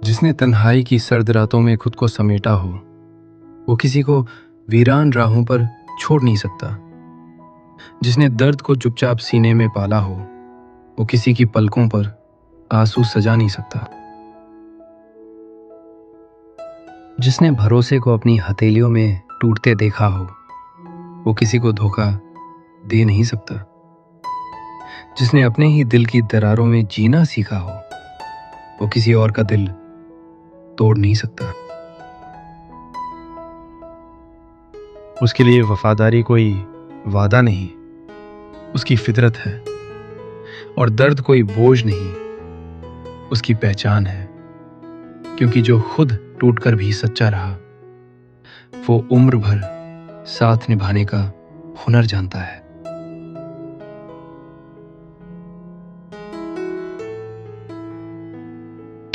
जिसने तन्हाई की सर्द रातों में खुद को समेटा हो, वो किसी को वीरान राहों पर छोड़ नहीं सकता। जिसने दर्द को चुपचाप सीने में पाला हो, वो किसी की पलकों पर आंसू सजा नहीं सकता। जिसने भरोसे को अपनी हथेलियों में टूटते देखा हो, वो किसी को धोखा दे नहीं सकता। जिसने अपने ही दिल की दरारों में जीना सीखा हो, वो किसी और का दिल तोड़ नहीं सकता। उसके लिए वफादारी कोई वादा नहीं, उसकी फितरत है। और दर्द कोई बोझ नहीं, उसकी पहचान है। क्योंकि जो खुद टूटकर भी सच्चा रहा, वो उम्र भर साथ निभाने का हुनर जानता है।